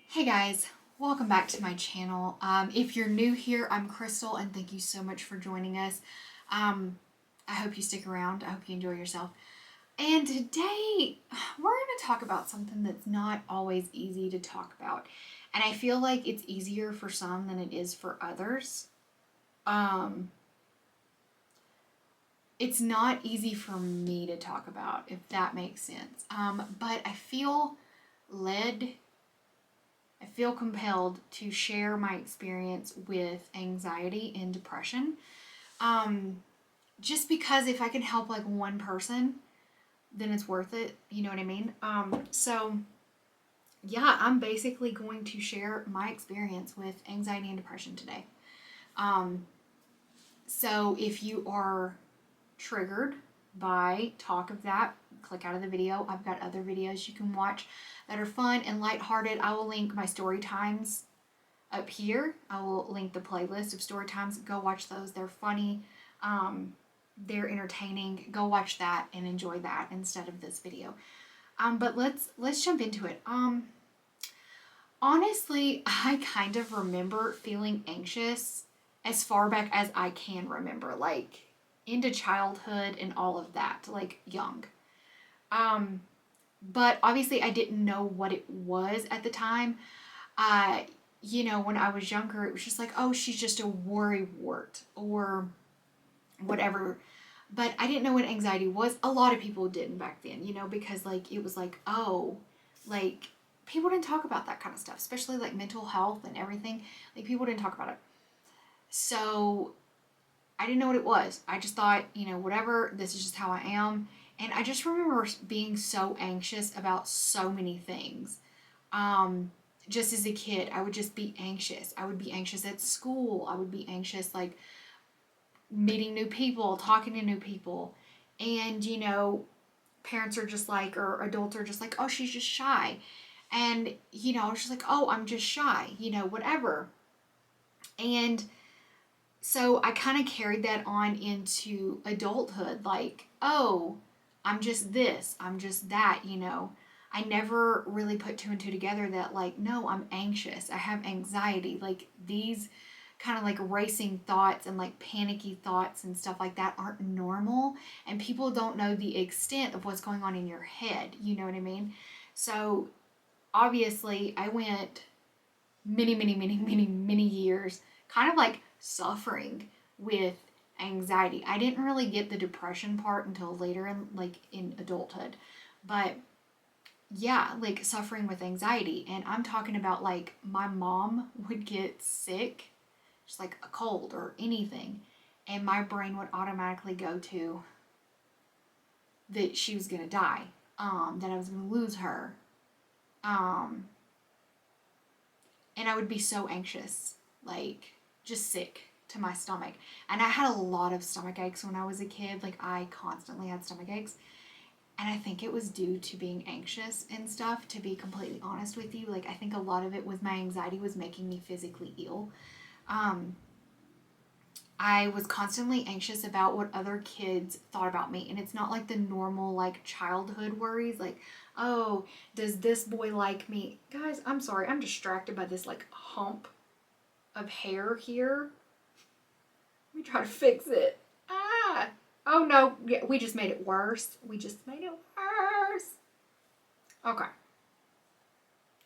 Hey guys, welcome back to my channel. If you're new here, I'm Krystal and thank you so much for joining us. I hope you stick around. I hope you enjoy yourself. And today we're going to talk about something that's not always easy to talk about. And I feel like it's easier for some than it is for others. Um, it's not easy for me to talk about, if that makes sense. But led I feel compelled to share my experience with anxiety and depression. Um, just because if I can help like one person, then it's worth it. You know what I mean? Yeah, I'm basically going to share my experience with anxiety and depression today. Um, so if you are triggered by talk of that, click out of the video. I've got other videos you can watch that are fun and lighthearted. I will link my story times up here. I will link the playlist of story times. Go watch those. They're funny. They're entertaining. Go watch that and enjoy that instead of this video. But let's jump into it. Honestly, I kind of remember feeling anxious as far back as I can remember, like into childhood and all of that, like young. Um, but obviously I didn't know what it was at the time. I, when I was younger, it was just like, oh, she's just a worry wart or whatever. But I didn't know what anxiety was. A lot of people didn't back then, because like it was like, oh, like people didn't talk about that kind of stuff, especially like mental health and everything. Like people didn't talk about it. So I didn't know what it was. I just thought, whatever, this is just how I am. And I just remember being so anxious about so many things. Just as a kid, I would just be anxious. I would be anxious at school. I would be anxious, like meeting new people, talking to new people. And, parents are just like, or adults are just like, oh, she's just shy. And, I was just like, oh, I'm just shy, whatever. And so I kind of carried that on into adulthood. Like, oh, I'm just this, I'm just that. I never really put two and two together that, like, no, I'm anxious. I have anxiety. Like, these kind of like racing thoughts and like panicky thoughts and stuff like that aren't normal. And people don't know the extent of what's going on in your head. You know what I mean? So, obviously, I went many, many, many, many, many years kind of like suffering with anxiety. I didn't really get the depression part until later in adulthood. But yeah, like suffering with anxiety. And I'm talking about like my mom would get sick, just like a cold or anything, and my brain would automatically go to that she was gonna die, that I was gonna lose her. Um, and I would be so anxious, like just sick to my stomach. And I had a lot of stomach aches when I was a kid. Like I constantly had stomach aches. And I think it was due to being anxious and stuff, to be completely honest with you. Like I think a lot of it was my anxiety was making me physically ill. Um, I was constantly anxious about what other kids thought about me. And it's not like the normal like childhood worries like, oh, does this boy like me? Guys, I'm sorry. I'm distracted by this like hump of hair here. Let me try to fix it. Ah! Oh no, yeah, we just made it worse. We just made it worse. Okay.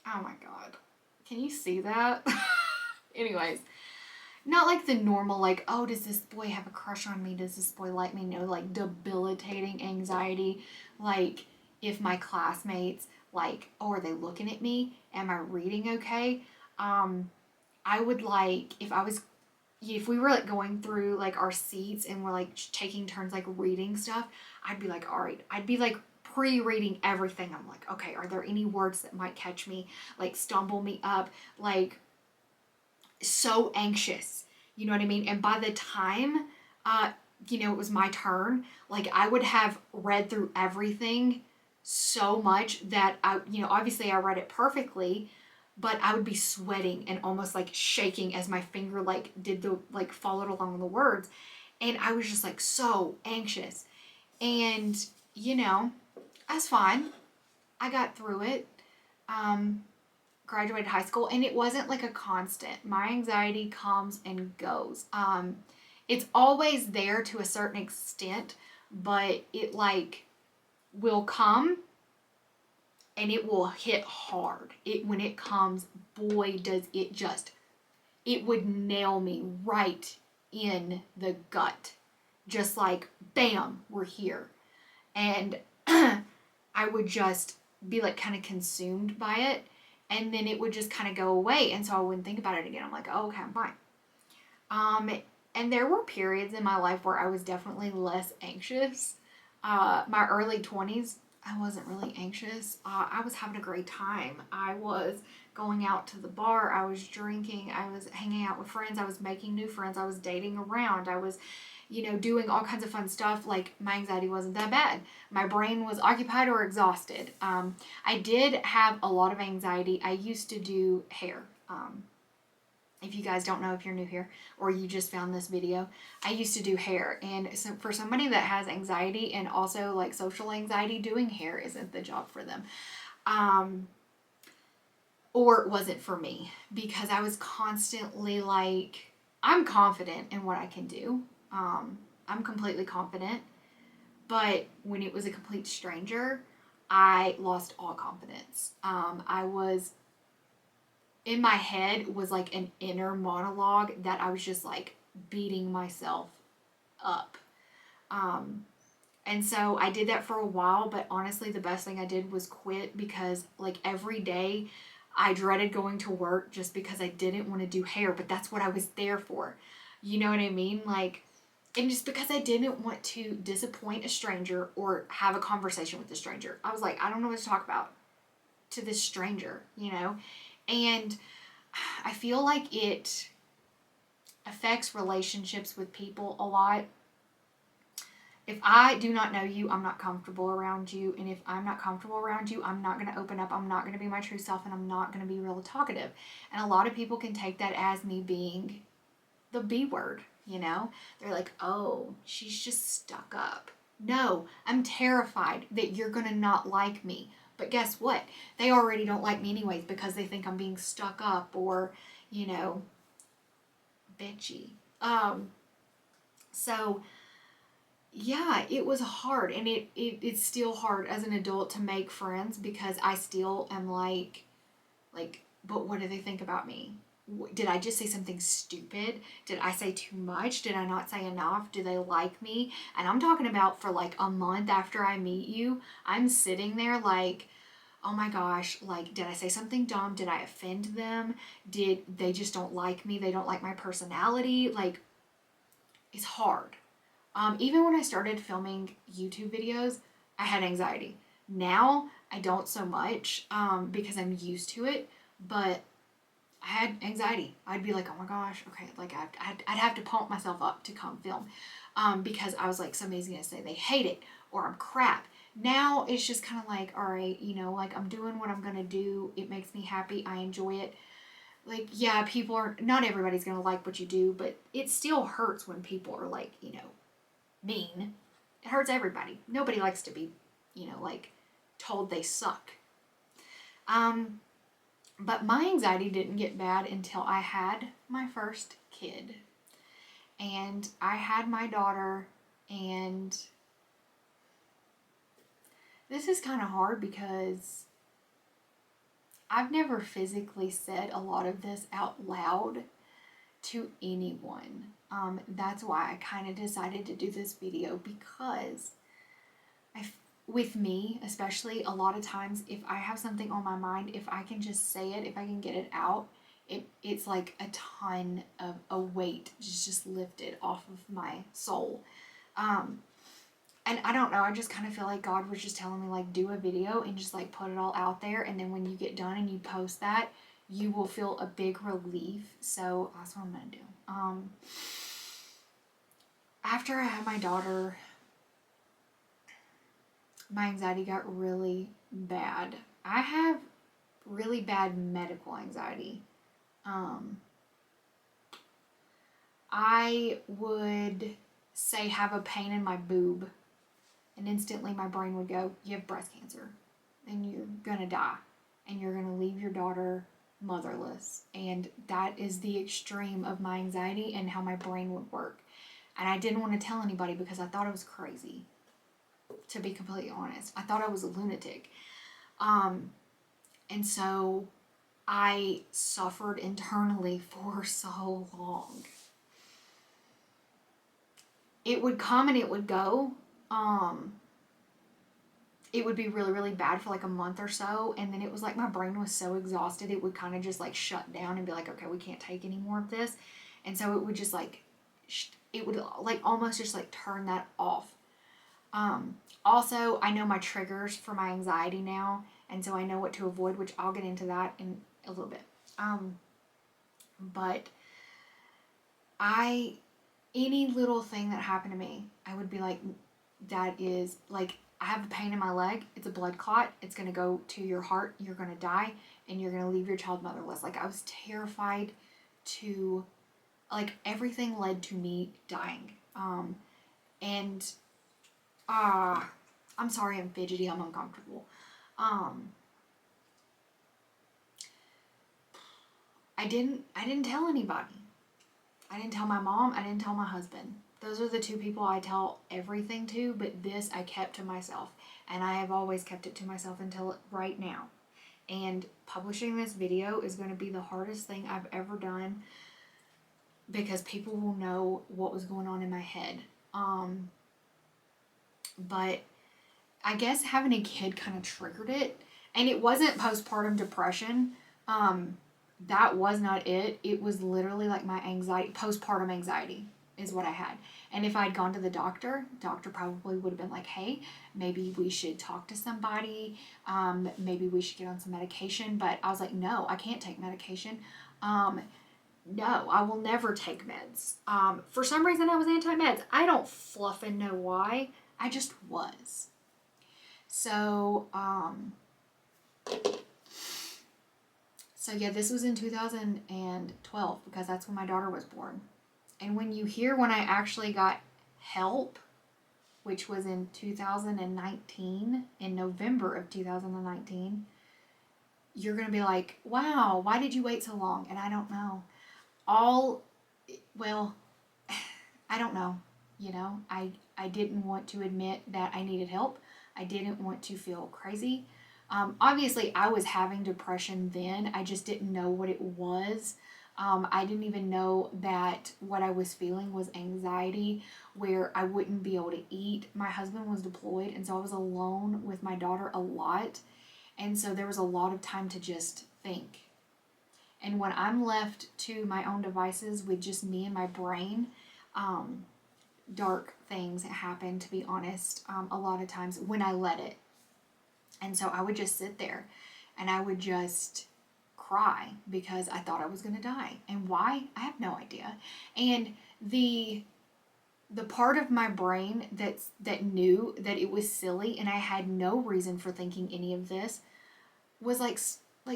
Oh my god. Can you see that? Anyways, not like the normal, like, oh, does this boy have a crush on me? Does this boy like me? No, like debilitating anxiety. Like, if my classmates, like, oh, are they looking at me? Am I reading okay? I would like, if we were like going through like our seats and we're like taking turns like reading stuff, I'd be like, all right, I'd be like pre-reading everything. I'm like, okay, are there any words that might catch me, like stumble me up, like so anxious, you know what I mean? And by the time, uh, it was my turn, like I would have read through everything so much that obviously I read it perfectly, but I would be sweating and almost like shaking as my finger like did the like followed along the words. And I was just like so anxious. And, that's fine. I got through it. um, graduated high school, and it wasn't like a constant. My anxiety comes and goes. It's always there to a certain extent, but it like will come and it will hit hard. It when it comes, boy, does it just, it would nail me right in the gut. Just like bam, we're here. And I would just be like kind of consumed by it, and then it would just kind of go away, and so I wouldn't think about it again. I'm like, oh, okay, I'm fine. And there were periods in my life where I was definitely less anxious. My early 20s, I wasn't really anxious. I was having a great time. I was going out to the bar. I was drinking. I was hanging out with friends. I was making new friends. I was dating around. I was, doing all kinds of fun stuff. Like, my anxiety wasn't that bad. My brain was occupied or exhausted. I did have a lot of anxiety. I used to do hair. If you guys don't know, if you're new here or you just found this video, I used to do hair. And so for somebody that has anxiety and also like social anxiety, doing hair isn't the job for them. Or it wasn't for me, because I was constantly like, I'm confident in what I can do. I'm completely confident. But when it was a complete stranger, I lost all confidence. I was in my head was like an inner monologue that I was just like beating myself up. And so I did that for a while, but honestly, the best thing I did was quit, because like every day I dreaded going to work just because I didn't want to do hair, but that's what I was there for. You know what I mean? Like, and just because I didn't want to disappoint a stranger or have a conversation with a stranger, I was like, I don't know what to talk about to this stranger, And I feel like it affects relationships with people a lot. If I do not know you, I'm not comfortable around you. And if I'm not comfortable around you, I'm not going to open up. I'm not going to be my true self, and I'm not going to be real talkative. And a lot of people can take that as me being the B word, They're like, oh, she's just stuck up. No, I'm terrified that you're going to not like me. But guess what? They already don't like me anyways, because they think I'm being stuck up or, bitchy. So yeah, it was hard, and it's still hard as an adult to make friends, because I still am like, but what do they think about me? Did I just say something stupid? Did I say too much? Did I not say enough? Do they like me? And I'm talking about for like a month after I meet you, I'm sitting there like, oh my gosh, like, did I say something dumb? Did I offend them? Did they just don't like me? They don't like my personality? Like, it's hard. Even when I started filming YouTube videos, I had anxiety. Now, I don't so much, because I'm used to it, but I had anxiety. I'd be like, oh my gosh, okay, like I'd have to pump myself up to come film, because I was like, somebody's gonna say they hate it or I'm crap. Now it's just kind of like, all right, like, I'm doing what I'm gonna do. It makes me happy. I enjoy it. Like, yeah, not everybody's gonna like what you do, but it still hurts when people are like, mean. It hurts everybody. Nobody likes to be, like, told they suck. But my anxiety didn't get bad until I had my first kid. And I had my daughter, and this is kind of hard because I've never physically said a lot of this out loud to anyone. That's why I kind of decided to do this video, because with me, especially, a lot of times, if I have something on my mind, if I can just say it, if I can get it out, it's like a ton of a weight just lifted off of my soul. And I don't know, I just kind of feel like God was just telling me, like, do a video and just like put it all out there, and then when you get done and you post that, you will feel a big relief. So that's what I'm gonna do. After I had my daughter, my anxiety got really bad. I have really bad medical anxiety. I would say have a pain in my boob, and instantly my brain would go, you have breast cancer and you're gonna die. and you're going to leave your daughter motherless. And that is the extreme of my anxiety and how my brain would work. And I didn't want to tell anybody because I thought I was crazy, to be completely honest. I thought I was a lunatic. And so I suffered internally for so long. It would come and it would go. It would be really, really bad for like a month or so. And then it was like my brain was so exhausted, it would kind of just like shut down and be like, okay, we can't take any more of this. And so it would just like, it would like almost just like turn that off. Also, I know my triggers for my anxiety now. And so I know what to avoid, which I'll get into that in a little bit. But any little thing that happened to me, I would be like, that is like, I have a pain in my leg. It's a blood clot. It's going to go to your heart. You're going to die and you're going to leave your child motherless. Like, I was terrified to, like, everything led to me dying. I'm sorry, I'm fidgety. I'm uncomfortable. I didn't tell anybody. I didn't tell my mom. I didn't tell my husband. Those are the two people I tell everything to, but this I kept to myself. And I have always kept it to myself until right now. And publishing this video is going to be the hardest thing I've ever done because people will know what was going on in my head. But I guess having a kid kind of triggered it. And it wasn't postpartum depression. That was not it. It was literally like my anxiety, postpartum anxiety is what I had. And if I'd gone to the doctor probably would have been like, hey, maybe we should talk to somebody. Maybe we should get on some medication. But I was like, no, I can't take medication. No, I will never take meds. For some reason I was anti-meds. I don't fluffing know why. I just was. So yeah, this was in 2012 because that's when my daughter was born. And when I actually got help, which was in 2019, in November of 2019, you're going to be like, wow, why did you wait so long? And I don't know. I don't know. You know, I didn't want to admit that I needed help. I didn't want to feel crazy. Obviously, I was having depression then. I just didn't know what it was. I didn't even know that what I was feeling was anxiety, where I wouldn't be able to eat. My husband was deployed, and so I was alone with my daughter a lot. And so there was a lot of time to just think. And when I'm left to my own devices with just me and my brain, dark things happen, to be honest, a lot of times when I let it. And so I would just sit there and I would just cry because I thought I was going to die. And why? I have no idea. And the part of my brain that knew that it was silly and I had no reason for thinking any of this was like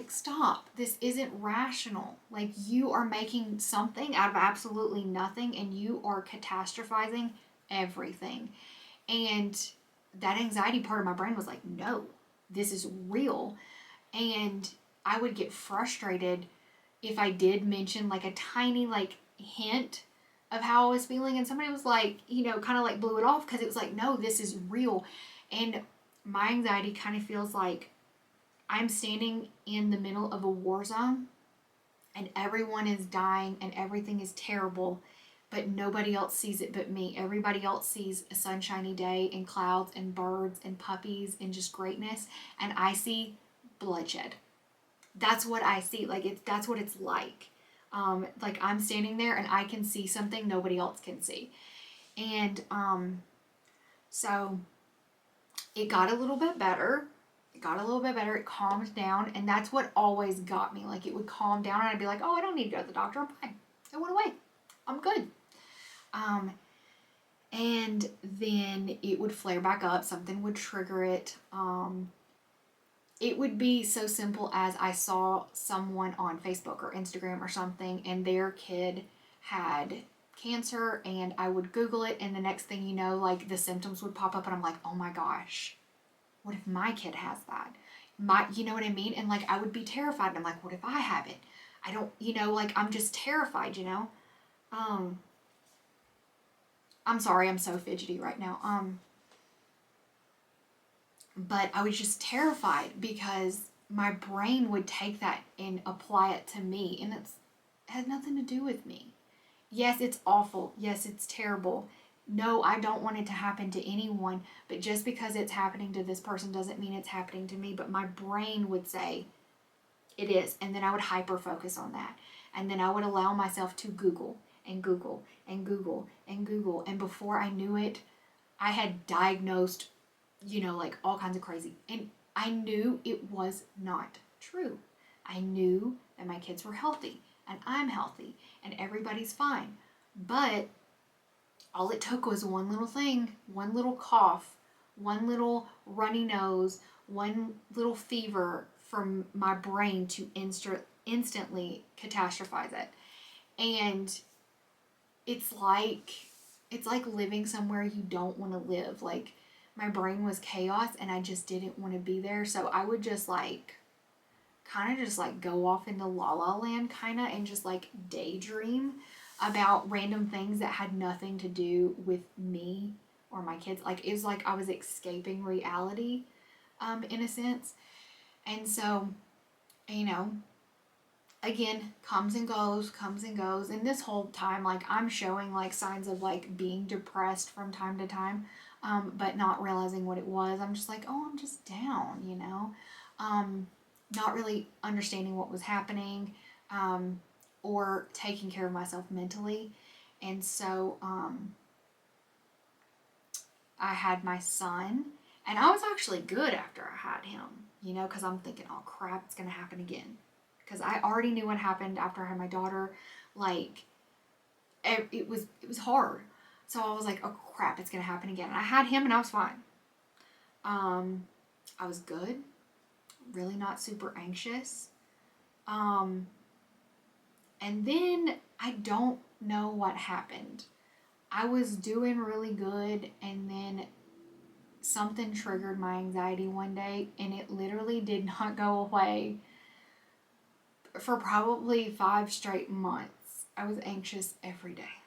stop. This isn't rational. Like, you are making something out of absolutely nothing and you are catastrophizing everything. And that anxiety part of my brain was like, no, this is real. And I would get frustrated if I did mention like a tiny like hint of how I was feeling and somebody was like, you know, kind of like blew it off because it was like, no, this is real. And my anxiety kind of feels like I'm standing in the middle of a war zone and everyone is dying and everything is terrible, but nobody else sees it but me. Everybody else sees a sunshiny day and clouds and birds and puppies and just greatness, and I see bloodshed. That's what I see. Like, that's what it's like. Like, I'm standing there and I can see something nobody else can see. And so it got a little bit better. It calmed down, and that's what always got me. Like, it would calm down and I'd be like, oh, I don't need to go to the doctor. I'm fine. It went away. I'm good. And then it would flare back up. Something would trigger it. It would be so simple as I saw someone on Facebook or Instagram or something, and their kid had cancer, and I would Google it, and the next thing you know, like, the symptoms would pop up, and I'm like, oh my gosh, what if my kid has that? you know what I mean? And like, I would be terrified. And I'm like, what if I have it? I don't, like, I'm just terrified, I'm sorry, I'm so fidgety right now. But I was just terrified because my brain would take that and apply it to me, and it has nothing to do with me. Yes, it's awful. Yes, it's terrible. No, I don't want it to happen to anyone, but just because it's happening to this person doesn't mean it's happening to me. But my brain would say it is, and then I would hyper focus on that. And then I would allow myself to Google and Google and Google and Google. And before I knew it, I had diagnosed, like all kinds of crazy. And I knew it was not true. I knew that my kids were healthy and I'm healthy and everybody's fine. But all it took was one little thing, one little cough, one little runny nose, one little fever from my brain to instantly catastrophize it. And it's like living somewhere you don't want to live. Like, my brain was chaos and I just didn't want to be there. So I would just kind of just go off into la la land kind of, and just daydream about random things that had nothing to do with me or my kids. Like, it was like I was escaping reality, in a sense. And so, again, comes and goes. And this whole time, I'm showing signs of being depressed from time to time, but not realizing what it was. I'm just oh, I'm just down, not really understanding what was happening, or taking care of myself mentally. And so, I had my son, and I was actually good after I had him, because I'm thinking, oh crap, it's going to happen again. Because I already knew what happened after I had my daughter. It was hard. So I was like, oh crap, it's going to happen again. And I had him and I was fine. I was good. Really not super anxious. And then I don't know what happened. I was doing really good, and then something triggered my anxiety one day, and it literally did not go away for probably 5 straight months. I was anxious every day.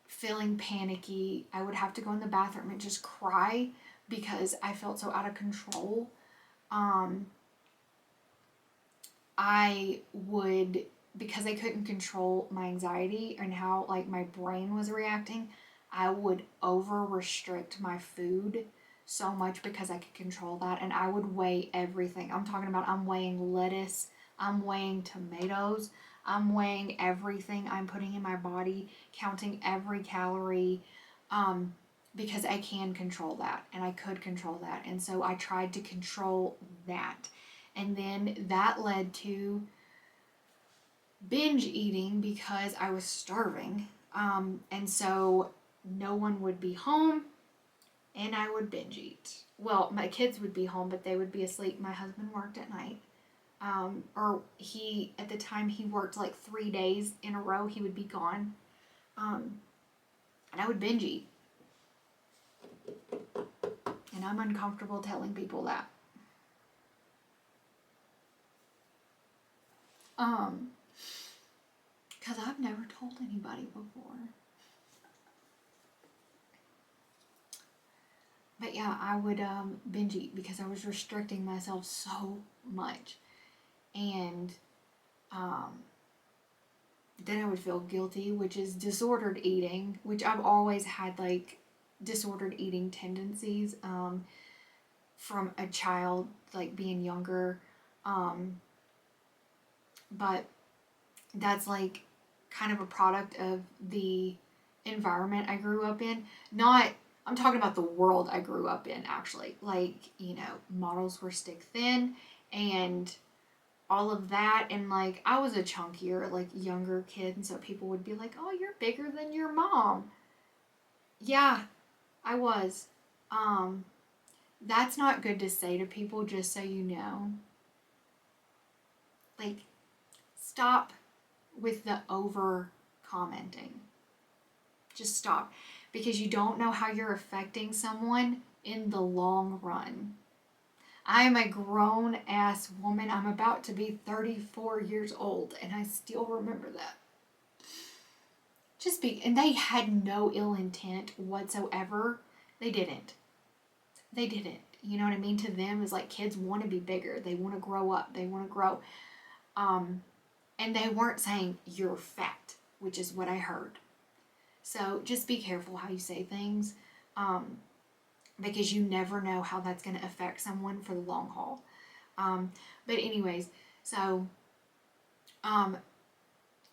Feeling panicky. I would have to go in the bathroom and just cry because I felt so out of control. I would, because I couldn't control my anxiety and how my brain was reacting, I would over restrict my food so much because I could control that, and I would weigh everything. I'm talking about, I'm weighing lettuce, I'm weighing tomatoes, I'm weighing everything I'm putting in my body, counting every calorie, because I can control that, and I could control that. And so I tried to control that. And then that led to binge eating because I was starving. And so no one would be home, and I would binge eat. Well, my kids would be home, but they would be asleep. My husband worked at night. Or at the time, he worked 3 days in a row. He would be gone. And I would binge eat. And I'm uncomfortable telling people that. Because I've never told anybody before. But yeah, I would binge eat because I was restricting myself so much. And then I would feel guilty, which is disordered eating, which I've always had disordered eating tendencies from a child, being younger. But that's kind of a product of the environment I grew up in. I'm talking about the world I grew up in, actually. Models were stick thin and all of that. And I was a chunkier, younger kid. And so people would be like, oh, you're bigger than your mom. Yeah, I was. That's not good to say to people, just so you know. Stop with the over commenting. Just stop. Because you don't know how you're affecting someone in the long run. I am a grown ass woman. I'm about to be 34 years old, and I still remember that. And they had no ill intent whatsoever. They didn't. They didn't. You know what I mean? To them, is like kids want to be bigger. They want to grow up. They want to grow. And they weren't saying you're fat, which is what I heard. So just be careful how you say things, because you never know how that's going to affect someone for the long haul. But anyways, so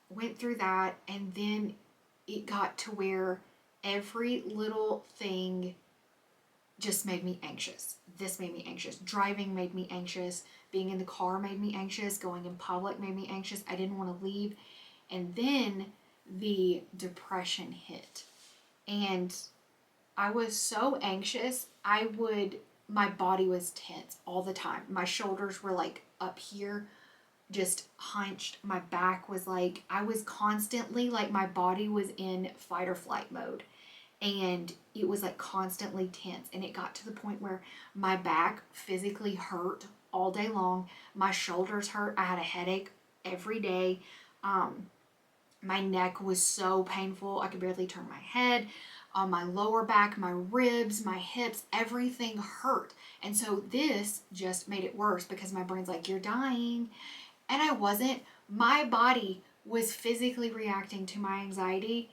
went through that, and then it got to where every little thing just made me anxious. This made me anxious. Driving made me anxious. Being in the car made me anxious. Going in public made me anxious. I didn't want to leave. And then the depression hit. And I was so anxious. My body was tense all the time. My shoulders were like up here, just hunched. My back was like, I was constantly like, my body was in fight or flight mode. And it was like constantly tense. And it got to the point where my back physically hurt all day long. My shoulders hurt. I had a headache every day. My neck was so painful. I could barely turn my head. My lower back, my ribs, my hips, everything hurt. And so this just made it worse because my brain's like, you're dying. And I wasn't. My body was physically reacting to my anxiety.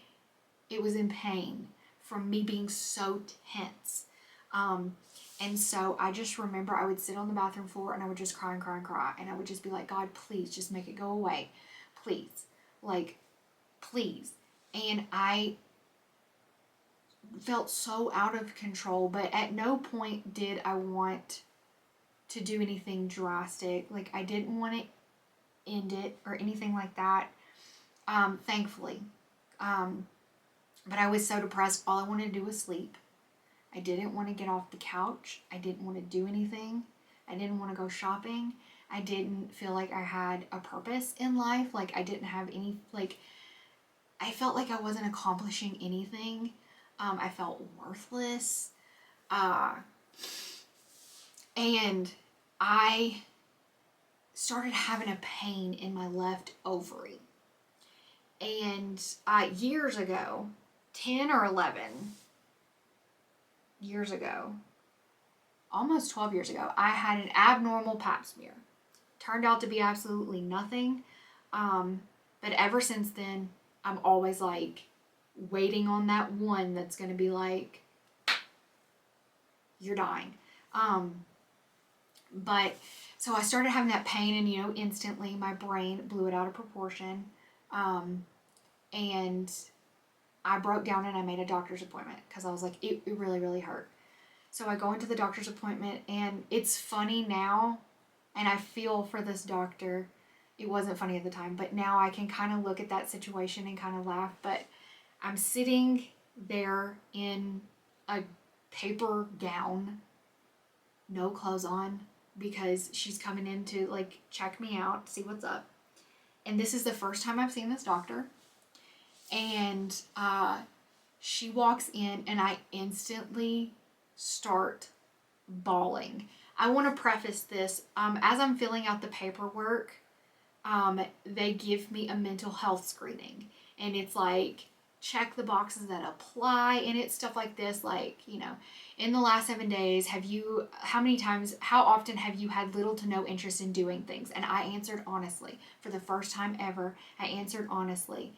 It was in pain from me being so tense. And so I just remember I would sit on the bathroom floor and I would just cry and cry and cry. And I would just be like, God, please just make it go away. Please. Like, please. And I felt so out of control, but at no point did I want to do anything drastic. Like, I didn't want to end it or anything like that, thankfully. But I was so depressed, all I wanted to do was sleep. I didn't want to get off the couch. I didn't want to do anything. I didn't want to go shopping. I didn't feel like I had a purpose in life. Like, I didn't have any, like, I felt like I wasn't accomplishing anything. I felt worthless. And I started having a pain in my left ovary. And years ago, 10 or 11 years ago, almost 12 years ago, I had an abnormal pap smear. Turned out to be absolutely nothing. But ever since then, I'm always like waiting on that one that's going to be like, you're dying. But so I started having that pain, and instantly my brain blew it out of proportion. And I broke down and I made a doctor's appointment because I was like, it really, really hurt. So I go into the doctor's appointment, and it's funny now, and I feel for this doctor. It wasn't funny at the time, but now I can kind of look at that situation and kind of laugh. But I'm sitting there in a paper gown, no clothes on, because she's coming in to like check me out, see what's up. And this is the first time I've seen this doctor. And she walks in, and I instantly start bawling. I want to preface this. As I'm filling out the paperwork, they give me a mental health screening. And it's like, check the boxes that apply, and it's stuff like this, like, in the last 7 days, how often have you had little to no interest in doing things? And I answered honestly. For the first time ever, I answered honestly.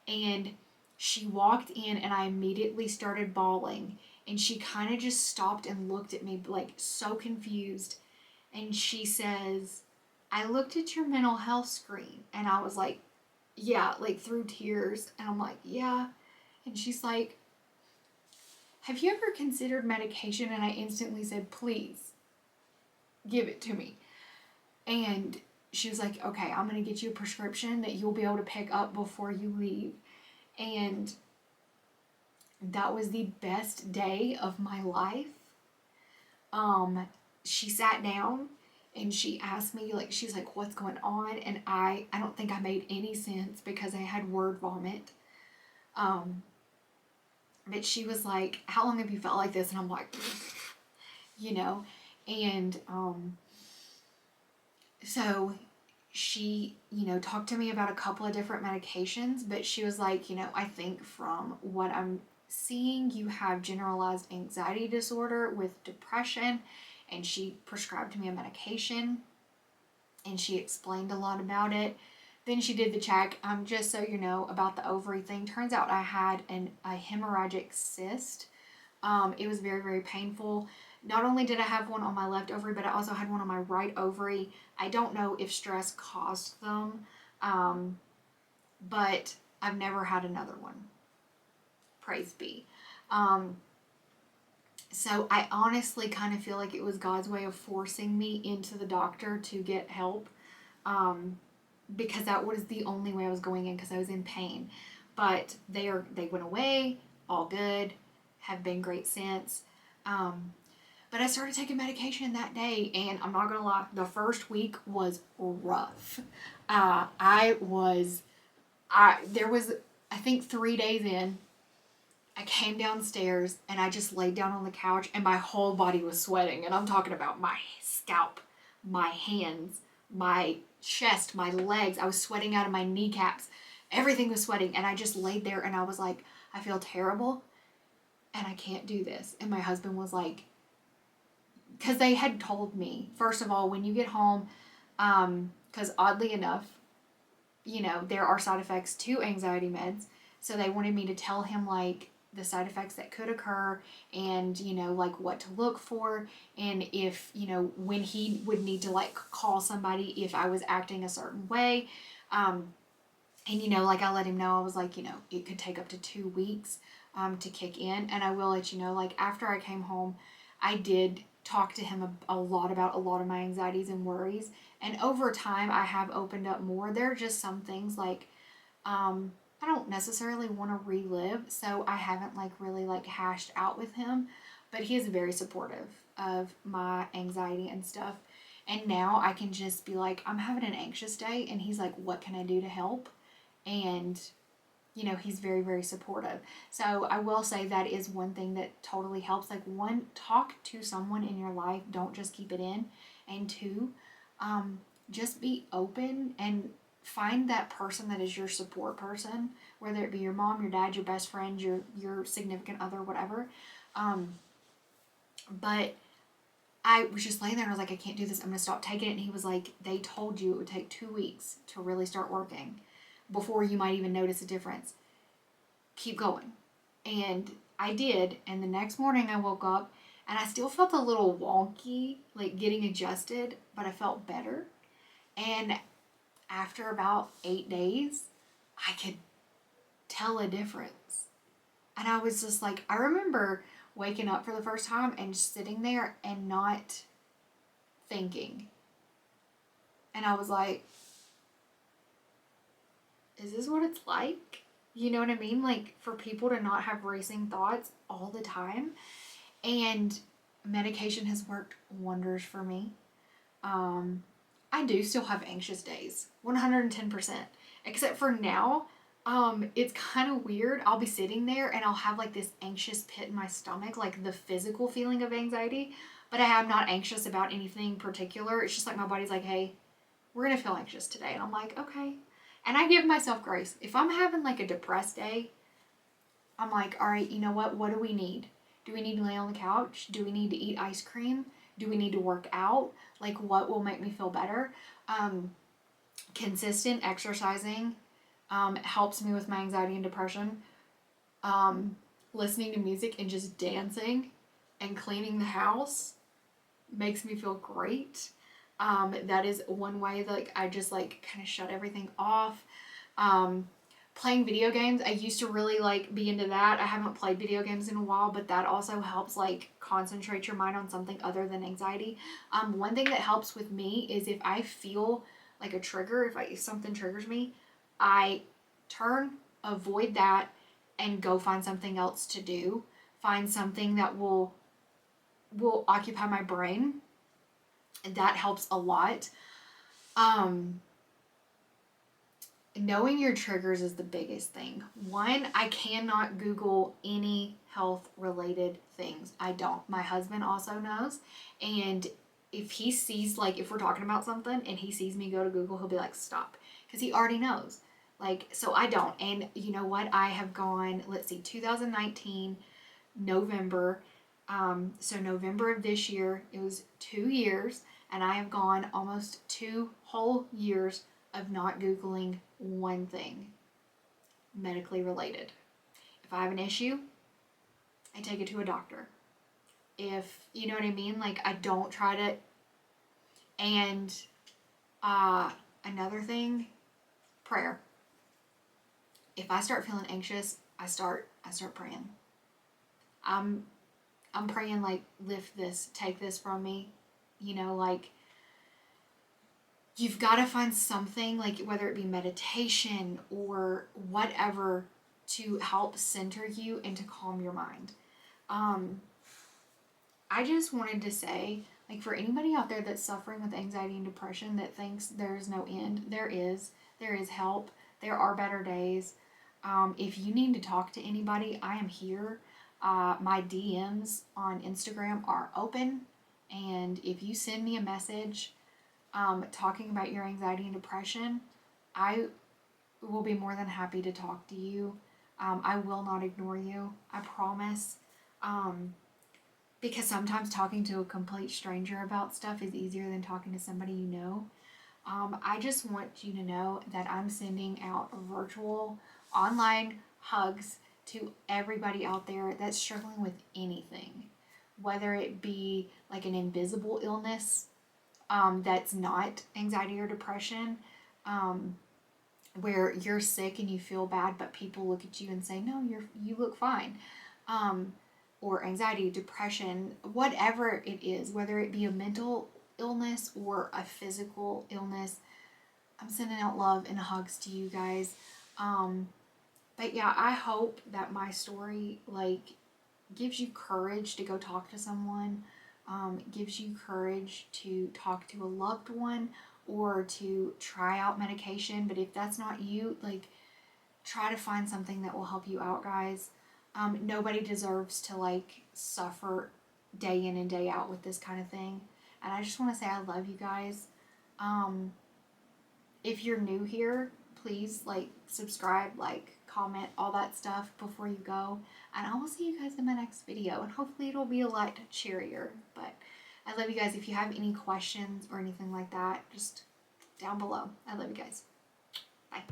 And she walked in, and I immediately started bawling, and she kind of just stopped and looked at me like so confused. And she says, I looked at your mental health screen. And I was like, yeah, like through tears. And I'm like, yeah. And she's like, have you ever considered medication? And I instantly said, please give it to me. And she was like, okay, I'm going to get you a prescription that you'll be able to pick up before you leave. And that was the best day of my life. She sat down and she asked me, like, she's like, what's going on? And I don't think I made any sense because I had word vomit. But she was like, how long have you felt like this? And I'm like, And so she, talked to me about a couple of different medications, but she was like, I think from what I'm seeing, you have generalized anxiety disorder with depression. And she prescribed me a medication and she explained a lot about it. Then she did the check. Just so you know about the ovary thing, turns out I had a hemorrhagic cyst. It was very, very painful. Not only did I have one on my left ovary, but I also had one on my right ovary. I don't know if stress caused them, but I've never had another one. Praise be. Um, so I honestly kind of feel like it was God's way of forcing me into the doctor to get help, because that was the only way I was going in because I was in pain. But they went away, all good, have been great since. But I started taking medication that day, and I'm not gonna lie, the first week was rough. There was, I think 3 days in, I came downstairs and I just laid down on the couch and my whole body was sweating. And I'm talking about my scalp, my hands, my chest, my legs. I was sweating out of my kneecaps. Everything was sweating. And I just laid there and I was like, I feel terrible and I can't do this. And my husband was like, because they had told me, first of all, when you get home, because oddly enough, there are side effects to anxiety meds. So they wanted me to tell him, like, the side effects that could occur and, like what to look for. And if, when he would need to, like, call somebody if I was acting a certain way. And, like I let him know, I was like, it could take up to 2 weeks to kick in. And I will let you know, like, after I came home, I did talk to him a lot about a lot of my anxieties and worries. And over time, I have opened up more. There are just some things like, I don't necessarily want to relive, so I haven't really hashed out with him, but he is very supportive of my anxiety and stuff. And now I can just be like, I'm having an anxious day, and he's like, what can I do to help? And he's very, very supportive. So I will say that is one thing that totally helps. Like, one, talk to someone in your life. Don't just keep it in. And two, just be open and find that person that is your support person, whether it be your mom, your dad, your best friend, your significant other, whatever. But I was just laying there and I was like, I can't do this. I'm going to stop taking it. And he was like, they told you it would take 2 weeks to really start working before you might even notice a difference. Keep going. And I did. And the next morning I woke up and I still felt a little wonky, like getting adjusted, but I felt better. And after about 8 days, I could tell a difference. And I was just like, I remember waking up for the first time and just sitting there and not thinking. And I was like, is this what it's like? You know what I mean? Like, for people to not have racing thoughts all the time. And medication has worked wonders for me. I do still have anxious days, 110%. Except for now, it's kind of weird. I'll be sitting there and I'll have like this anxious pit in my stomach, like the physical feeling of anxiety. But I am not anxious about anything particular. It's just like my body's like, hey, we're going to feel anxious today. And I'm like, okay. And I give myself grace. If I'm having like a depressed day, I'm like, all right, you know what? What do we need? Do we need to lay on the couch? Do we need to eat ice cream? Do we need to work out? Like, what will make me feel better? Consistent exercising helps me with my anxiety and depression. Listening to music and just dancing and cleaning the house makes me feel great. That is one way that I just kind of shut everything off. Playing video games, I used to really be into that. I haven't played video games in a while, but that also helps concentrate your mind on something other than anxiety. One thing that helps with me is if I feel like a trigger, if something triggers me, I avoid that, and go find something else to do. Find something that will occupy my brain. And that helps a lot. knowing your triggers is the biggest thing. One, I cannot Google any health related things. I don't. My husband also knows. And if he sees, like, if we're talking about something and he sees me go to Google, he'll be like, stop. Because he already knows. Like, so I don't. And you know what? I have gone, let's see, 2019, November. So November of this year, it was 2 years. And I have gone almost 2 whole years of not Googling one thing medically related. If I have an issue, I take it to a doctor. If, you know what I mean? Like, I don't try to. And another thing, prayer. If I start feeling anxious, I start praying. I'm praying, like, lift this, take this from me. You know, like, you've got to find something, like, whether it be meditation or whatever, to help center you and to calm your mind. I just wanted to say, like, for anybody out there that's suffering with anxiety and depression that thinks there's no end, there is help. There are better days. If you need to talk to anybody, I am here. My DMs on Instagram are open, and if you send me a message talking about your anxiety and depression, I will be more than happy to talk to you. I will not ignore you, I promise. Because sometimes talking to a complete stranger about stuff is easier than talking to somebody you know. I just want you to know that I'm sending out virtual online hugs to everybody out there that's struggling with anything, whether it be like an invisible illness that's not anxiety or depression, where you're sick and you feel bad, but people look at you and say, "No, you look fine." Or anxiety, depression, whatever it is, whether it be a mental illness or a physical illness, I'm sending out love and hugs to you guys. But yeah, I hope that my story, like, gives you courage to go talk to someone, gives you courage to talk to a loved one or to try out medication. But if that's not you, like, try to find something that will help you out, guys. Nobody deserves to, like, suffer day in and day out with this kind of thing. And I just want to say I love you guys. If you're new here, please, like, subscribe, like, comment, all that stuff before you go. And I will see you guys in my next video. And hopefully it'll be a lot cheerier. But I love you guys. If you have any questions or anything like that, just down below. I love you guys. Bye.